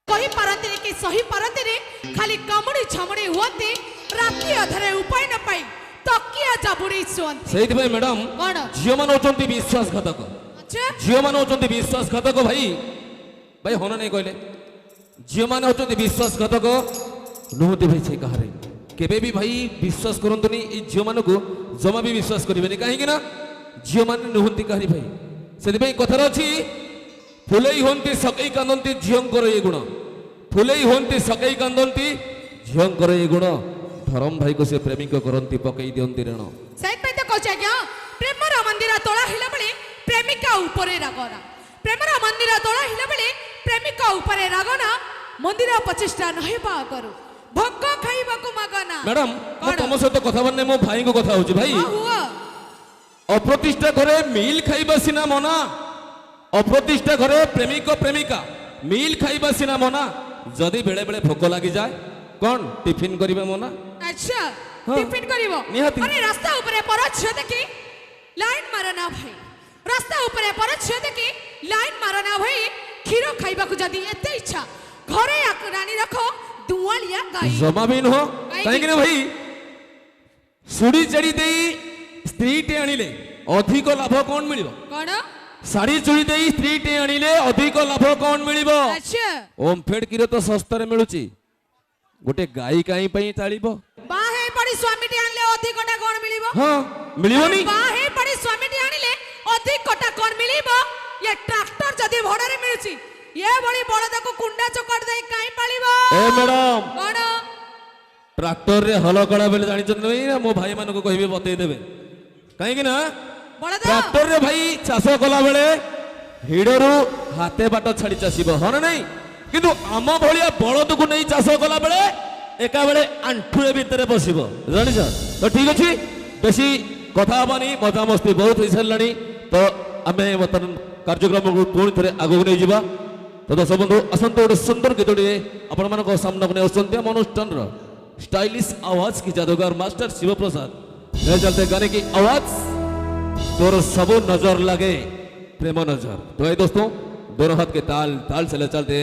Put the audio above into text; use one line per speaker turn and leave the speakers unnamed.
कही पारती कि सही पारती खाली कामुड़ी छामुड़ी हुअती राति अधरे उपाय न पाई तकिया जाबुड़ी सुअंती
सेहित भाई मैडम
कौन
झियो मान होचंती विश्वासघातक
अच्छा
झियो मान होचंती विश्वासघातक भाई भाई होना नहीं कहले झियो मान होचंती विश्वासघातक नुहति भाई से कहारे केबे भी भाई विश्वास करंतुनी ए झियो मान को जमा भी विश्वास करिवेनी काहे कि ना झियो मान नुहति कहारी भाई सेति भाई कथार अछि फुलेई होंती सकै कांदंती झियोंकर ए गुण फुलेई होंती सकै कांदंती झियोंकर ए गुण धरम भाई को से प्रेमिक करंती पकई दियंती ऋण
सहित पे तो कहछ क्या प्रेमर मंदिर तोला हिला बळे प्रेमिका ऊपरे रागना प्रेमर मंदिर तोला हिला बळे प्रेमिका ऊपरे रागना मंदिर प्रतिष्ठा नहीं पा करू भोग खाइबा को मागना
मैडम मो तुम सहित कथा बन्ने मो भाई को कथा होची भाई
हुआ
अप्रतिष्ठा घरे मिल खाइबा सिना मना अप्रतिष्ठा घरे प्रेमिक प्रेमिका मिल खाइबा सिना मना जदि बेले बेले भोक लागि जाए कौन टिफिन करिबा मना
अच्छा
हाँ,
टिफिन करिवो
निहाती।
अरे रास्ता ऊपर परछ देखि लाइन मारना भाई रास्ता ऊपर परछ देखि लाइन मारना भाई खीर खाइबा को जदि एते इच्छा घरे रानी रखो दुआलिया गाई
जमा भी हो काहे कि ना भाई सुड़ी चढ़ी देई स्त्री टे आनिले अधिक लाभ कौन मिलिबो
कौन
साड़ी चुड़ी देई स्त्री टे आनिले अधिक लाभ कौन मिलिबो
अच्छा
ओमफेड किरो तो सस्ता रे मिलुची गोटे गाई काई पई ताळिबो
बाहे पड़ी स्वामी टी आनले अधिक कोटा कोन मिलिबो
हां मिलिबोनी
बाहे पड़ी स्वामी टी आनिले अधिक कोटा कोन मिलिबो ये ट्रैक्टर जदी भड़ा रे मिलुची ये बड़ी बळद को कुंडा चकड़ दे काई पालिबो
ए मैडम
कोन
ट्रैक्टर रे हल कड़ा बेले जानि चंद नहीं ना मो भाई मान को कहबे बतई देबे काहे कि ना
बळद
ट्रैक्टर रे भाई चाष कला बेले हिडरू हाथे बाट छाड़ी चासीबो हन नहीं किंतु आम भलिया बळद को नहीं चाष कला बेले एका बेले आंठुए भितरे बसिबो जानि छ तो ठीक अछि बेसी कथा हबानी मजा मस्ती बहुत होई सरलानी तो आमे वर्तमान कार्यक्रम को पुणी थरे आगो नै जिबा तो दर्शक बंधु असंत गोटे सुंदर गीतटे आपण मान सामना को असंत हम अनुष्ठान स्टाइलिश आवाज की जादूगर मास्टर शिव प्रसाद ले चलते गाने की आवाज तोर सब नजर लगे प्रेम नजर तो ये दोस्तों दोनों हाथ के ताल ताल से ले चलते